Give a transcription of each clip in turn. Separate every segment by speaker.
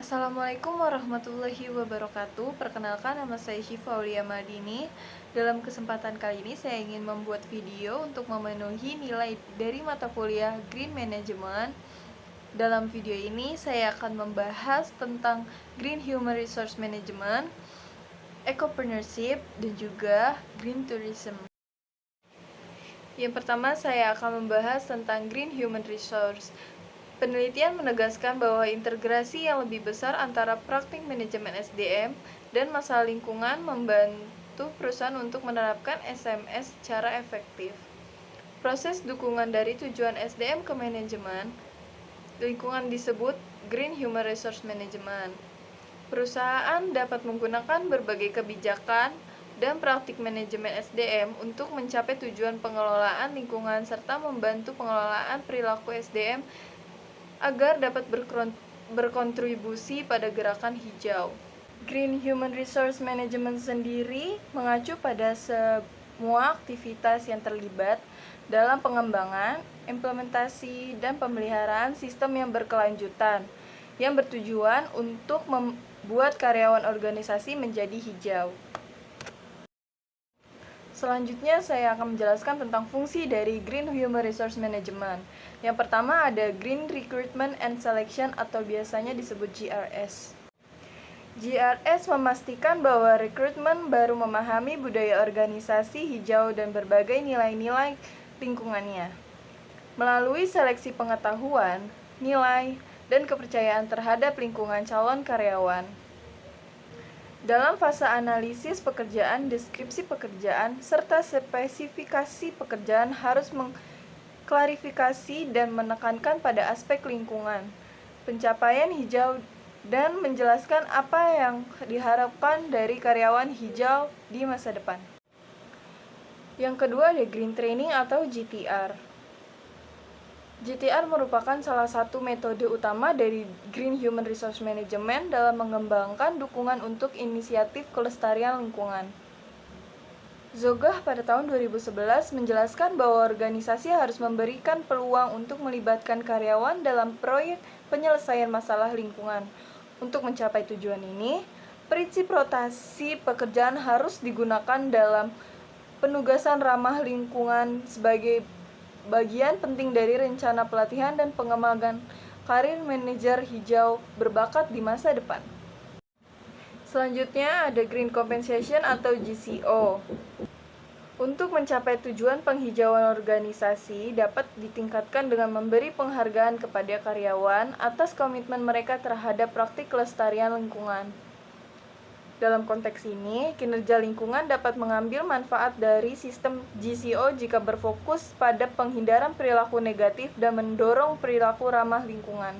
Speaker 1: Assalamualaikum warahmatullahi wabarakatuh. Perkenalkan, nama saya Syifa Aulia Madini. Dalam kesempatan kali ini saya ingin membuat video untuk memenuhi nilai dari mata kuliah Green Management. Dalam video ini saya akan membahas tentang Green Human Resource Management, Ecopreneurship, dan juga Green Tourism. Yang pertama, saya akan membahas tentang Green Human Resource. Penelitian menegaskan bahwa integrasi yang lebih besar antara praktik manajemen SDM dan masalah lingkungan membantu perusahaan untuk menerapkan SMS secara efektif. Proses dukungan dari tujuan SDM ke manajemen lingkungan disebut Green Human Resource Management. Perusahaan dapat menggunakan berbagai kebijakan dan praktik manajemen SDM untuk mencapai tujuan pengelolaan lingkungan serta membantu pengelolaan perilaku SDM agar dapat berkontribusi pada gerakan hijau. Green Human Resource Management sendiri mengacu pada semua aktivitas yang terlibat dalam pengembangan, implementasi, dan pemeliharaan sistem yang berkelanjutan yang bertujuan untuk membuat karyawan organisasi menjadi hijau. Selanjutnya saya akan menjelaskan tentang fungsi dari Green Human Resource Management. Yang pertama ada Green Recruitment and Selection atau biasanya disebut GRS. GRS memastikan bahwa rekrutmen baru memahami budaya organisasi hijau dan berbagai nilai-nilai lingkungannya. Melalui seleksi pengetahuan, nilai, dan kepercayaan terhadap lingkungan calon karyawan. Dalam fase analisis pekerjaan, deskripsi pekerjaan, serta spesifikasi pekerjaan harus mengklarifikasi dan menekankan pada aspek lingkungan, pencapaian hijau, dan menjelaskan apa yang diharapkan dari karyawan hijau di masa depan. Yang kedua ada Green Training atau GTR. GTR merupakan salah satu metode utama dari Green Human Resource Management dalam mengembangkan dukungan untuk inisiatif kelestarian lingkungan. Zogah pada tahun 2011 menjelaskan bahwa organisasi harus memberikan peluang untuk melibatkan karyawan dalam proyek penyelesaian masalah lingkungan. Untuk mencapai tujuan ini, prinsip rotasi pekerjaan harus digunakan dalam penugasan ramah lingkungan sebagai bagian penting dari rencana pelatihan dan pengembangan karir manajer hijau berbakat di masa depan. Selanjutnya ada Green Compensation atau GCO. Untuk mencapai tujuan penghijauan organisasi dapat ditingkatkan dengan memberi penghargaan kepada karyawan atas komitmen mereka terhadap praktik kelestarian lingkungan. Dalam konteks ini, kinerja lingkungan dapat mengambil manfaat dari sistem GCO jika berfokus pada penghindaran perilaku negatif dan mendorong perilaku ramah lingkungan.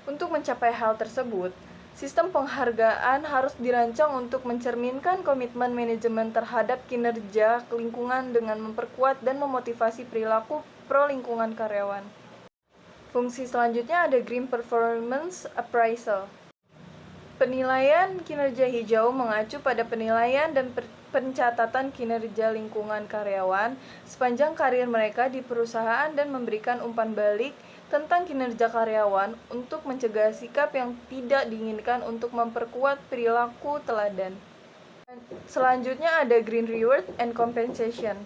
Speaker 1: Untuk mencapai hal tersebut, sistem penghargaan harus dirancang untuk mencerminkan komitmen manajemen terhadap kinerja lingkungan dengan memperkuat dan memotivasi perilaku pro-lingkungan karyawan. Fungsi selanjutnya ada Green Performance Appraisal. Penilaian kinerja hijau mengacu pada penilaian dan pencatatan kinerja lingkungan karyawan sepanjang karir mereka di perusahaan dan memberikan umpan balik tentang kinerja karyawan untuk mencegah sikap yang tidak diinginkan untuk memperkuat perilaku teladan. Selanjutnya ada Green Reward and Compensation.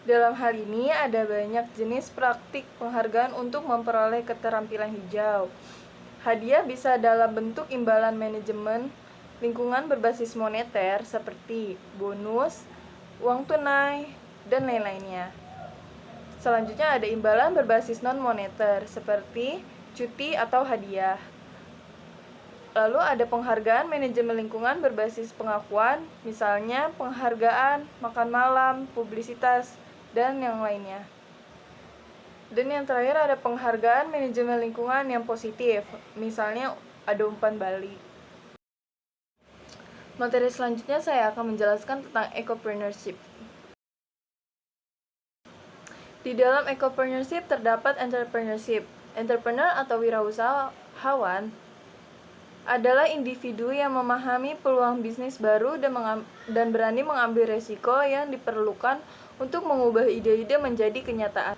Speaker 1: Dalam hal ini ada banyak jenis praktik penghargaan untuk memperoleh keterampilan hijau. Hadiah bisa dalam bentuk imbalan manajemen lingkungan berbasis moneter seperti bonus, uang tunai, dan lain-lainnya. Selanjutnya ada imbalan berbasis non-moneter seperti cuti atau hadiah. Lalu ada penghargaan manajemen lingkungan berbasis pengakuan, misalnya penghargaan, makan malam, publisitas, dan yang lainnya. Dan yang terakhir ada penghargaan manajemen lingkungan yang positif, misalnya ada umpan balik. Materi selanjutnya saya akan menjelaskan tentang ecopreneurship. Di dalam ecopreneurship terdapat entrepreneurship. Entrepreneur atau wirausahawan adalah individu yang memahami peluang bisnis baru dan berani mengambil resiko yang diperlukan untuk mengubah ide-ide menjadi kenyataan.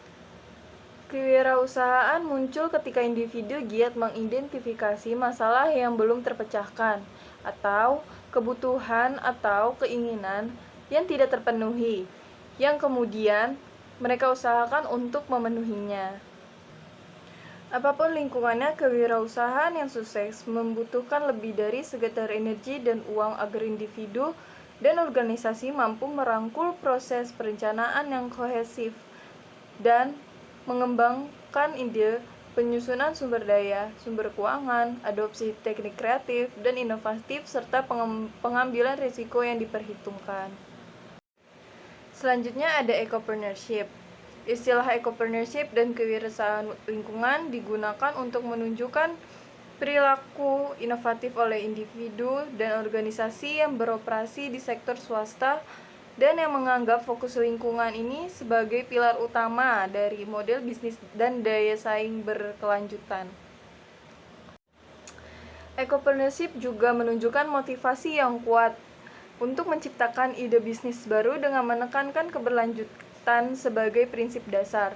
Speaker 1: Kewirausahaan muncul ketika individu giat mengidentifikasi masalah yang belum terpecahkan, atau kebutuhan atau keinginan yang tidak terpenuhi, yang kemudian mereka usahakan untuk memenuhinya. Apapun lingkungannya, kewirausahaan yang sukses membutuhkan lebih dari sekedar energi dan uang agar individu dan organisasi mampu merangkul proses perencanaan yang kohesif dan mengembangkan ide, penyusunan sumber daya, sumber keuangan, adopsi teknik kreatif dan inovatif, serta pengambilan risiko yang diperhitungkan. Selanjutnya ada ecopreneurship. Istilah ecopreneurship dan kewirausahaan lingkungan digunakan untuk menunjukkan perilaku inovatif oleh individu dan organisasi yang beroperasi di sektor swasta dan yang menganggap fokus lingkungan ini sebagai pilar utama dari model bisnis dan daya saing berkelanjutan. Ecopreneurship juga menunjukkan motivasi yang kuat untuk menciptakan ide bisnis baru dengan menekankan keberlanjutan sebagai prinsip dasar.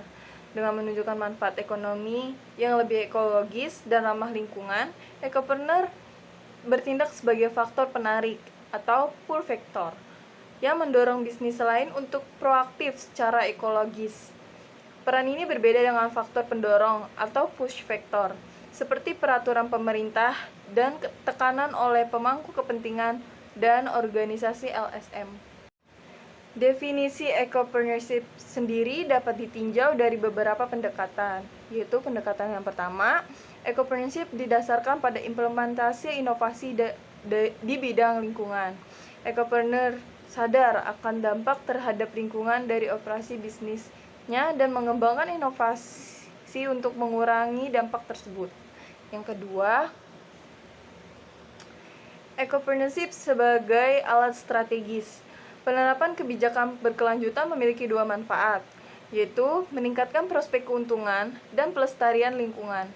Speaker 1: Dengan menunjukkan manfaat ekonomi yang lebih ekologis dan ramah lingkungan, ekopreneur bertindak sebagai faktor penarik atau pull factor yang mendorong bisnis lain untuk proaktif secara ekologis. Peran ini berbeda dengan faktor pendorong atau push factor, seperti peraturan pemerintah dan tekanan oleh pemangku kepentingan dan organisasi LSM. Definisi ecopreneurship sendiri dapat ditinjau dari beberapa pendekatan, yaitu pendekatan yang pertama, ecopreneurship didasarkan pada implementasi inovasi di bidang lingkungan. Ecopreneur sadar akan dampak terhadap lingkungan dari operasi bisnisnya dan mengembangkan inovasi untuk mengurangi dampak tersebut. Yang kedua, ecopreneurship sebagai alat strategis. Penerapan kebijakan berkelanjutan memiliki dua manfaat, yaitu meningkatkan prospek keuntungan dan pelestarian lingkungan.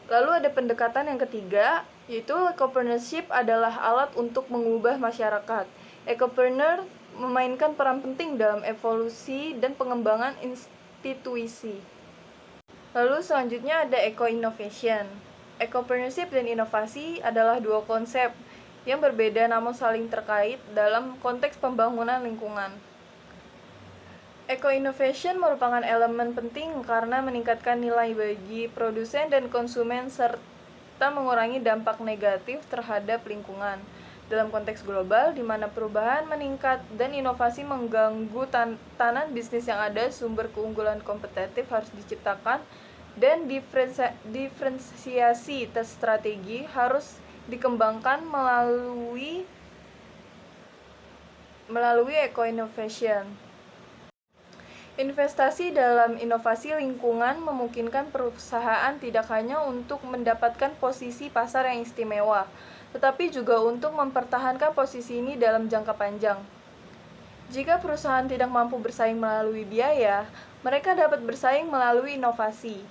Speaker 1: Lalu ada pendekatan yang ketiga, yaitu ecopreneurship adalah alat untuk mengubah masyarakat. Ecopreneur memainkan peran penting dalam evolusi dan pengembangan institusi. Lalu selanjutnya ada eco-innovation. Ecopreneurship dan inovasi adalah dua konsep yang berbeda namun saling terkait dalam konteks pembangunan lingkungan. Eco-innovation merupakan elemen penting karena meningkatkan nilai bagi produsen dan konsumen serta mengurangi dampak negatif terhadap lingkungan. Dalam konteks global, di mana perubahan meningkat dan inovasi mengganggu tatanan bisnis yang ada, sumber keunggulan kompetitif harus diciptakan dan diferensiasi strategi harus dikembangkan melalui eco-innovation. Investasi dalam inovasi lingkungan memungkinkan perusahaan tidak hanya untuk mendapatkan posisi pasar yang istimewa, tetapi juga untuk mempertahankan posisi ini dalam jangka panjang. Jika perusahaan tidak mampu bersaing melalui biaya, mereka dapat bersaing melalui inovasi.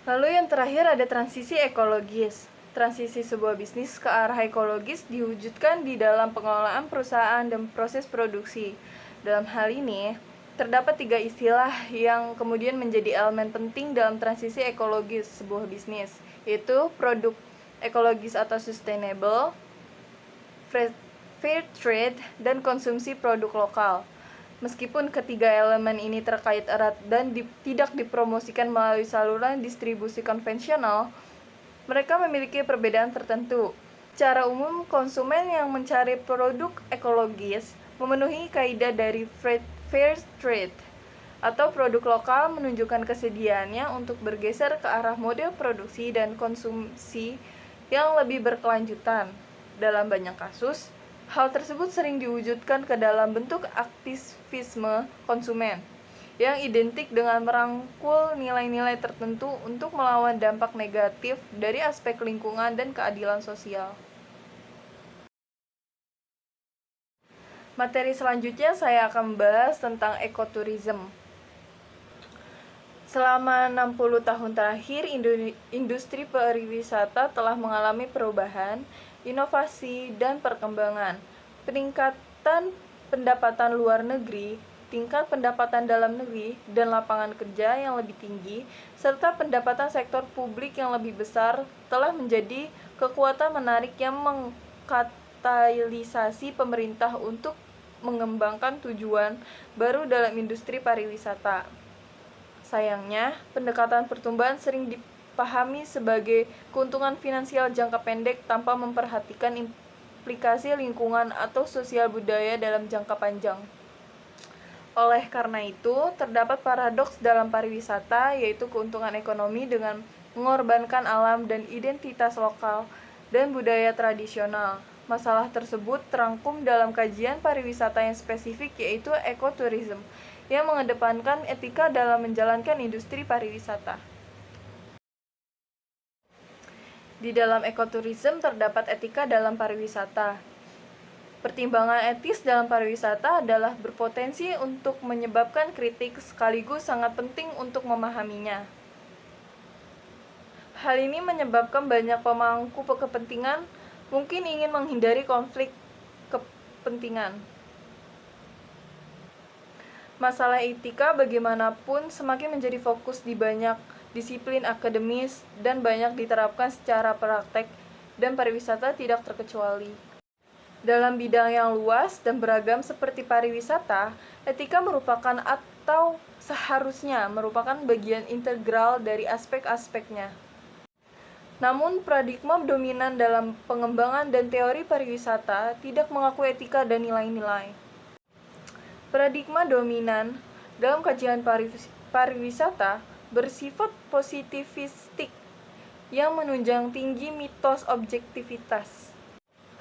Speaker 1: Lalu yang terakhir ada transisi ekologis. Transisi sebuah bisnis ke arah ekologis diwujudkan di dalam pengelolaan perusahaan dan proses produksi. Dalam hal ini, terdapat tiga istilah yang kemudian menjadi elemen penting dalam transisi ekologis sebuah bisnis, yaitu produk ekologis atau sustainable, fair trade, dan konsumsi produk lokal. Meskipun ketiga elemen ini terkait erat dan tidak dipromosikan melalui saluran distribusi konvensional, mereka memiliki perbedaan tertentu. Secara umum, konsumen yang mencari produk ekologis memenuhi kaidah dari fair trade atau produk lokal menunjukkan kesediaannya untuk bergeser ke arah model produksi dan konsumsi yang lebih berkelanjutan. Dalam banyak kasus, hal tersebut sering diwujudkan ke dalam bentuk aktivisme konsumen yang identik dengan merangkul nilai-nilai tertentu untuk melawan dampak negatif dari aspek lingkungan dan keadilan sosial. Materi selanjutnya saya akan membahas tentang ekoturism. Selama 60 tahun terakhir, industri pariwisata telah mengalami perubahan, inovasi, dan perkembangan. Peningkatan pendapatan luar negeri tingkat pendapatan dalam negeri dan lapangan kerja yang lebih tinggi, serta pendapatan sektor publik yang lebih besar telah menjadi kekuatan menarik yang mengkatalisasi pemerintah untuk mengembangkan tujuan baru dalam industri pariwisata. Sayangnya, pendekatan pertumbuhan sering dipahami sebagai keuntungan finansial jangka pendek tanpa memperhatikan implikasi lingkungan atau sosial budaya dalam jangka panjang. Oleh karena itu, terdapat paradoks dalam pariwisata, yaitu keuntungan ekonomi dengan mengorbankan alam dan identitas lokal dan budaya tradisional. Masalah tersebut terangkum dalam kajian pariwisata yang spesifik, yaitu ekoturism, yang mengedepankan etika dalam menjalankan industri pariwisata. Di dalam ekoturism terdapat etika dalam pariwisata. Pertimbangan etis dalam pariwisata adalah berpotensi untuk menyebabkan kritik, sekaligus sangat penting untuk memahaminya. Hal ini menyebabkan banyak pemangku kepentingan mungkin ingin menghindari konflik kepentingan. Masalah etika bagaimanapun semakin menjadi fokus di banyak disiplin akademis dan banyak diterapkan secara praktek, dan pariwisata tidak terkecuali. Dalam bidang yang luas dan beragam seperti pariwisata, etika merupakan atau seharusnya merupakan bagian integral dari aspek-aspeknya. Namun, paradigma dominan dalam pengembangan dan teori pariwisata tidak mengakui etika dan nilai-nilai. Paradigma dominan dalam kajian pariwisata bersifat positivistik yang menunjang tinggi mitos objektivitas.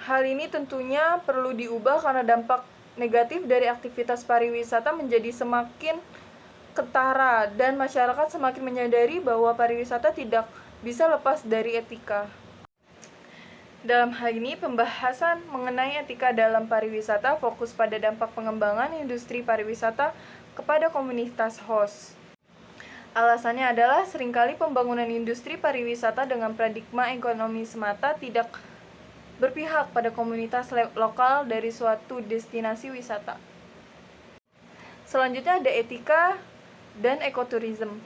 Speaker 1: Hal ini tentunya perlu diubah karena dampak negatif dari aktivitas pariwisata menjadi semakin ketara dan masyarakat semakin menyadari bahwa pariwisata tidak bisa lepas dari etika. Dalam hal ini, pembahasan mengenai etika dalam pariwisata fokus pada dampak pengembangan industri pariwisata kepada komunitas host. Alasannya adalah seringkali pembangunan industri pariwisata dengan paradigma ekonomi semata tidak berpihak pada komunitas lokal dari suatu destinasi wisata. Selanjutnya ada etika dan ekoturism.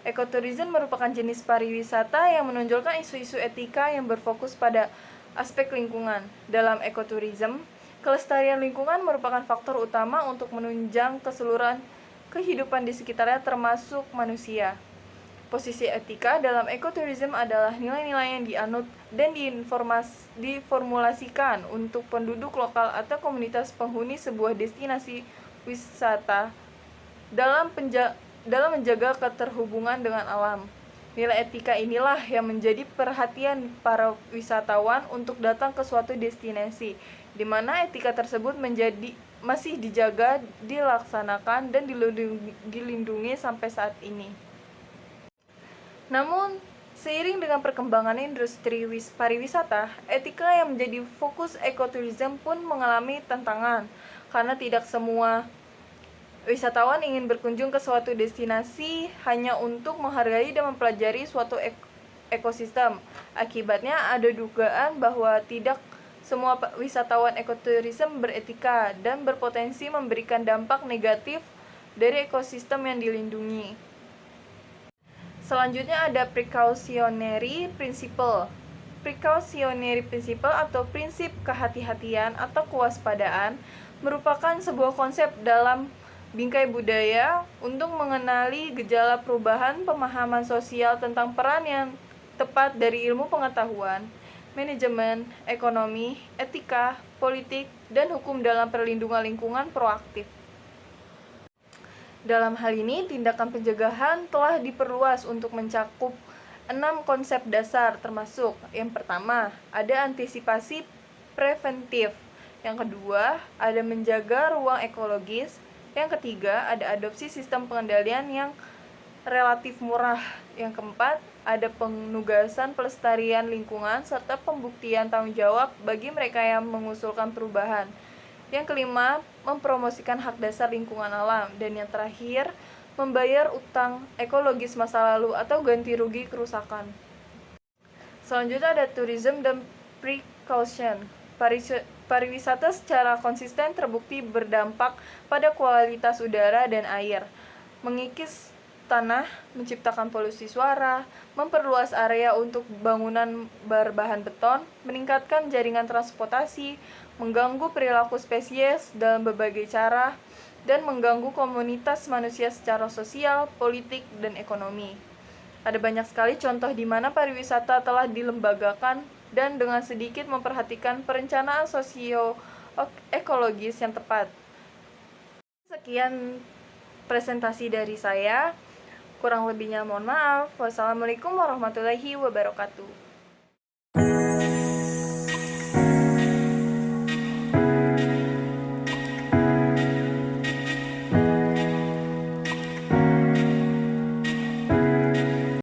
Speaker 1: Ekoturism merupakan jenis pariwisata yang menonjolkan isu-isu etika yang berfokus pada aspek lingkungan. Dalam ekoturism, kelestarian lingkungan merupakan faktor utama untuk menunjang keseluruhan kehidupan di sekitarnya termasuk manusia. Posisi etika dalam ekoturism adalah nilai-nilai yang dianut dan diformulasikan untuk penduduk lokal atau komunitas penghuni sebuah destinasi wisata dalam menjaga keterhubungan dengan alam. Nilai etika inilah yang menjadi perhatian para wisatawan untuk datang ke suatu destinasi, di mana etika tersebut masih dijaga, dilaksanakan, dan dilindungi sampai saat ini. Namun, seiring dengan perkembangan industri pariwisata, etika yang menjadi fokus ekoturism pun mengalami tantangan, karena tidak semua wisatawan ingin berkunjung ke suatu destinasi hanya untuk menghargai dan mempelajari suatu ekosistem. Akibatnya, ada dugaan bahwa tidak semua wisatawan ekoturism beretika dan berpotensi memberikan dampak negatif dari ekosistem yang dilindungi. Selanjutnya ada precautionary principle. Precautionary principle atau prinsip kehati-hatian atau kewaspadaan merupakan sebuah konsep dalam bingkai budaya untuk mengenali gejala perubahan pemahaman sosial tentang peran yang tepat dari ilmu pengetahuan, manajemen, ekonomi, etika, politik, dan hukum dalam perlindungan lingkungan proaktif. Dalam hal ini, tindakan pencegahan telah diperluas untuk mencakup 6 konsep dasar, termasuk yang pertama, ada antisipasi preventif. Yang kedua, ada menjaga ruang ekologis. Yang ketiga, ada adopsi sistem pengendalian yang relatif murah. Yang keempat, ada penugasan pelestarian lingkungan serta pembuktian tanggung jawab bagi mereka yang mengusulkan perubahan. Yang kelima, mempromosikan hak dasar lingkungan alam. Dan yang terakhir, membayar utang ekologis masa lalu atau ganti rugi kerusakan. Selanjutnya ada tourism dan precaution. Pariwisata secara konsisten terbukti berdampak pada kualitas udara dan air, mengikis tanah, menciptakan polusi suara, memperluas area untuk bangunan berbahan beton, meningkatkan jaringan transportasi, mengganggu perilaku spesies dalam berbagai cara, dan mengganggu komunitas manusia secara sosial, politik, dan ekonomi. Ada banyak sekali contoh di mana pariwisata telah dilembagakan dan dengan sedikit memperhatikan perencanaan sosio-ekologis yang tepat. Sekian presentasi dari saya. Kurang lebihnya mohon maaf. Wassalamualaikum warahmatullahi wabarakatuh.